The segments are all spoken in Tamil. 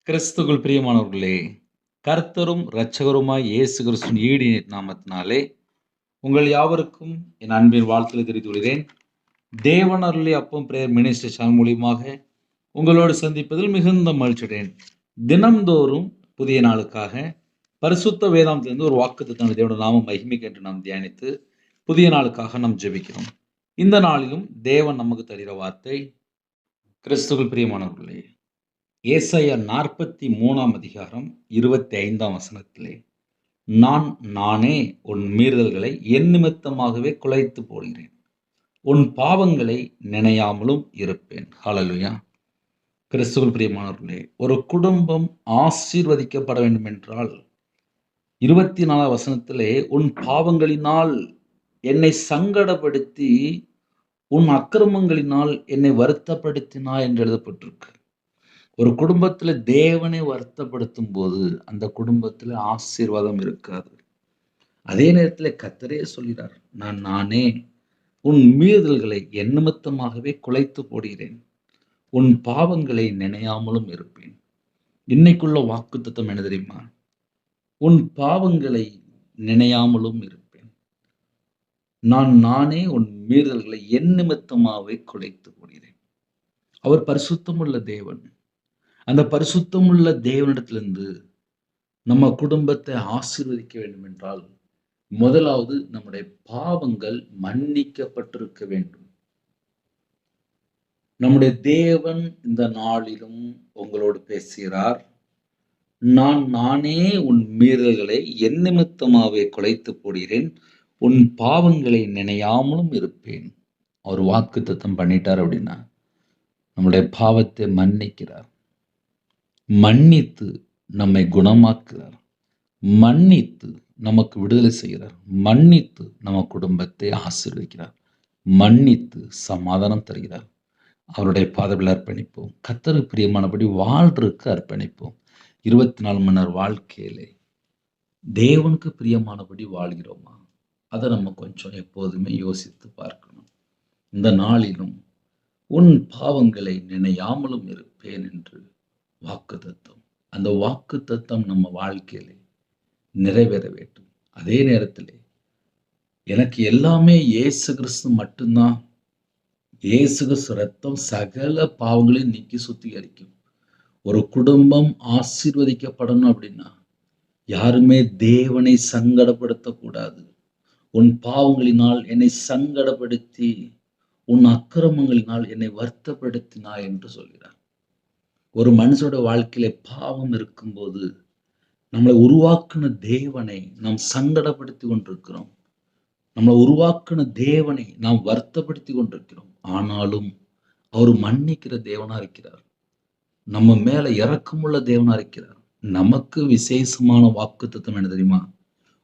கிறிஸ்துவுக்குள் பிரியமானவர்களே, கர்த்தரும் இரட்சகருமாய் இயேசு கிறிஸ்துவின் ஈடு நாமத்தினாலே உங்கள் யாவருக்கும் என் அன்பின் வாழ்த்துக்களை தெரிவித்துக் கொள்கிறேன். தேவன் அருளிய அப்பம் பிரேயர் மினிஸ்ட்ரி சேனல் மூலியமாக உங்களோடு சந்திப்பதில் மிகுந்த மகிழ்ச்சியடைகிறேன். தினம்தோறும் புதிய நாளுக்காக பரிசுத்த வேதாந்தத்திலிருந்து ஒரு வாக்குத்தத்தம் தேவனுடைய நாமம் மகிமைக்கு என்று நாம் தியானித்து புதிய நாளுக்காக நாம் ஜெபிக்கிறோம். இந்த நாளிலும் தேவன் நமக்கு தருகிற வார்த்தை, கிறிஸ்துவுக்குள் பிரியமானவர்களே, ஏசாயா 43 அதிகாரம் 25 வசனத்திலே, நான் நானே உன் மீறுதல்களை என் நிமித்தமாகவே குலைத்து போடுகிறேன், உன் பாவங்களை நினையாமலும் இருப்பேன். ஹல்லேலூயா. கிறிஸ்துவுக்குள் பிரியமானவர்களே, ஒரு குடும்பம் ஆசீர்வதிக்கப்பட வேண்டும் என்றால் 24 வசனத்திலே, உன் பாவங்களினால் என்னை சங்கடப்படுத்தி உன் அக்கிரமங்களினால் என்னை வருத்தப்படுத்தினாய் என்று எழுதப்பட்டிருக்கு. ஒரு குடும்பத்துல தேவனை வருத்தப்படுத்தும் போது அந்த குடும்பத்துல ஆசீர்வாதம் இருக்காது. அதே நேரத்துல கர்த்தரே சொல்கிறார், நான் நானே உன் மீறுதல்களை என் நிமித்தமாகவே குலைத்து போடுகிறேன், உன் பாவங்களை நினையாமலும் இருப்பேன். இன்னைக்குள்ள வாக்குத்தத்தம் என்ன தெரியுமா? உன் பாவங்களை நினையாமலும் இருப்பேன். நான் நானே உன் மீறுதல்களை என் நிமித்தமாகவே குலைத்து போடுகிறேன். அவர் பரிசுத்தமுள்ள தேவன். அந்த பரிசுத்தமுள்ள தேவனிடத்திலிருந்து நம்ம குடும்பத்தை ஆசீர்வதிக்க வேண்டும் என்றால் முதலாவது நம்முடைய பாவங்கள் மன்னிக்கப்பட்டிருக்க வேண்டும். நம்முடைய தேவன் இந்த நாளிலும் உங்களோடு பேசுகிறார். நான் நானே உன் மீறல்களை என் நிமித்தமாகவே குலைத்து போடுகிறேன், உன் பாவங்களை நினையாமலும் இருப்பேன். அவர் வாக்குத்தத்தம் பண்ணிட்டார் அப்படின்னா நம்முடைய பாவத்தை மன்னிக்கிறார், மன்னித்து நம்மை குணமாக்குகிறார், மன்னித்து நமக்கு விடுதலை செய்கிறார், மன்னித்து நம்ம குடும்பத்தை ஆசீர்வதிக்கிறார், மன்னித்து சமாதானம் தருகிறார். அவருடைய பாதத்தில் அர்ப்பணிப்போம். கர்த்தருக்கு பிரியமானபடி வாழ்றதுக்கு அர்ப்பணிப்போம். 24 மணி நேரம் வாழ்க்கையிலே தேவனுக்கு பிரியமானபடி வாழ்கிறோமா? அதை நம்ம கொஞ்சம் எப்போதுமே யோசித்து பார்க்கணும். இந்த நாளிலும் உன் பாவங்களை நினையாமலும் இருப்பேன் என்று வாக்குத்தத்தம். அந்த வாக்குத்தத்தம் நம்ம வாழ்க்கையிலே நிறைவேற வேண்டும். அதே நேரத்திலே எனக்கு எல்லாமே இயேசு கிறிஸ்து மட்டும்தான். இயேசு கிறிஸ்து ரத்தம் சகல பாவங்களையும் நீக்கி சுத்திகரிக்கும். ஒரு குடும்பம் ஆசீர்வதிக்கப்படணும் அப்படின்னா யாருமே தேவனை சங்கடப்படுத்தக்கூடாது. உன் பாவங்களினால் என்னை சங்கடப்படுத்தி உன் அக்கிரமங்களினால் என்னை வருத்தப்படுத்தினாய் என்று சொல்கிறார். ஒரு மனுஷனோட வாழ்க்கையில பாவம் இருக்கும்போது நம்மளை உருவாக்குன தேவனை நாம் சங்கடப்படுத்தி கொண்டிருக்கிறோம். நம்மளை உருவாக்குன தேவனை நாம் வருத்தப்படுத்தி கொண்டிருக்கிறோம். ஆனாலும் அவர் மன்னிக்கிற தேவனா இருக்கிறார். நம்ம மேல இரக்கமுள்ள தேவனா இருக்கிறார். நமக்கு விசேஷமான வாக்குத்தத்தம் என்ன தெரியுமா?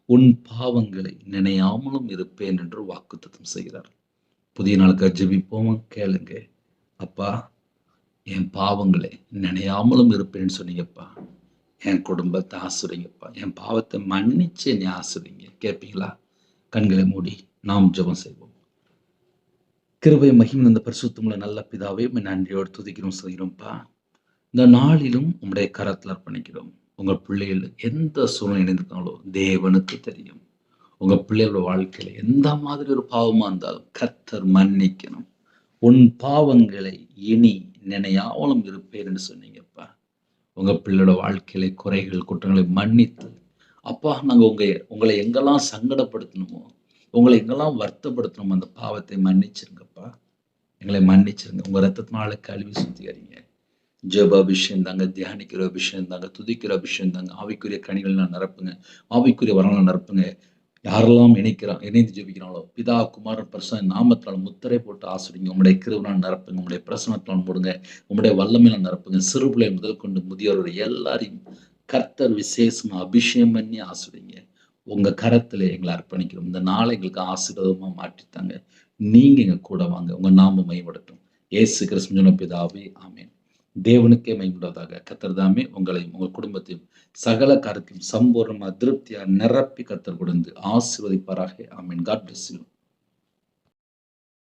உன் பாவங்களை நினையாமலும் இருப்பேன் என்று வாக்குத்தத்தம் செய்கிறார். புதிய நாளுக்கு ஜெபிப்போம். கேளுங்க. அப்பா, என் பாவங்களை நினையாமலும் இருப்பேன்னு சொன்னீங்கப்பா. என் குடும்பத்தை ஆசிரியப்பா. என் பாவத்தை மன்னிச்சு என்னை ஆசிரியங்க. கேட்பீங்களா? கண்களை மூடி நாம் ஜெபம் செய்வோம். கிருபை மகிமை இந்த பரிசுத்தமுள்ள நல்ல பிதாவே, நன்றியோடு துதிக்கிறோம் செய்கிறோம்ப்பா. இந்த நாளிலும் உங்களுடைய கரத்தில் அர்ப்பணிக்கிறோம். உங்க பிள்ளைகள் எந்த சூழ்நிலை இணைந்திருக்காங்களோ தேவனுக்கு தெரியும். உங்க பிள்ளைகளோட வாழ்க்கையில எந்த மாதிரி ஒரு பாவமா இருந்தாலும் கர்த்தர் மன்னிக்கணும். உன் பாவங்களை இனி நினையாமலும் இருப்பேன் என்று சொன்னீங்கப்பா. உங்க பிள்ளையோட வாழ்க்கையில குறைகள் குற்றங்களை மன்னித்து, அப்பா, நாங்க உங்களை எங்கெல்லாம் சங்கடப்படுத்தணுமோ, உங்களை எங்கெல்லாம் வருத்தப்படுத்தணுமோ அந்த பாவத்தை மன்னிச்சிருங்கப்பா. எங்களை மன்னிச்சிருங்க. உங்க ரத்தத்தினால கழுவி சுத்திகரிங்க. ஜெப அபிஷேகம் தாங்க, தியானிக்கிற அபிஷேகம் தாங்க, துதிக்கிற அபிஷேகம் தாங்க, ஆவிக்குரிய கனிகள் நிரப்புங்க, ஆவிக்குரிய வரங்களை நிரப்புங்க. யாரெல்லாம் இணைந்து ஜெபிக்கிறாங்களோ பிதா குமாரன் பரிசுத்த நாமத்தினால முத்திரை போட்டு ஆசிரியங்க. உங்களுடைய கிருபையால் நிரப்புங்க, உங்களுடைய பிரசன்னத்தால் மூடுங்க, உங்களுடைய வல்லமையால் நிரப்புங்க. சிறு பிள்ளை முதல் கொண்டு முதியோர் எல்லாரையும் கர்த்தர் விசேஷமா அபிஷேகம் பண்ணி ஆசிரியங்க. உங்க கரத்துல எங்களை அர்ப்பணிக்கிறோம். இந்த நாளை எங்களுக்கு ஆசீர்வாதமா மாற்றித்தாங்க. நீங்க எங்க கூட வாங்க. உங்க நாம மகிமைப்படட்டும். இயேசு கிறிஸ்து பிதாவே, ஆமென். தேவனுக்கே மகிமையுண்டாவதாக. கர்த்தர் தாமே உங்களையும் உங்கள் குடும்பத்தையும் சகல காரியத்தையும் சம்பூர்ணமா திருப்தியா நிரப்பி கர்த்தர் கொடுத்து ஆசீர்வதிப்பாராக. ஆமென். God bless you.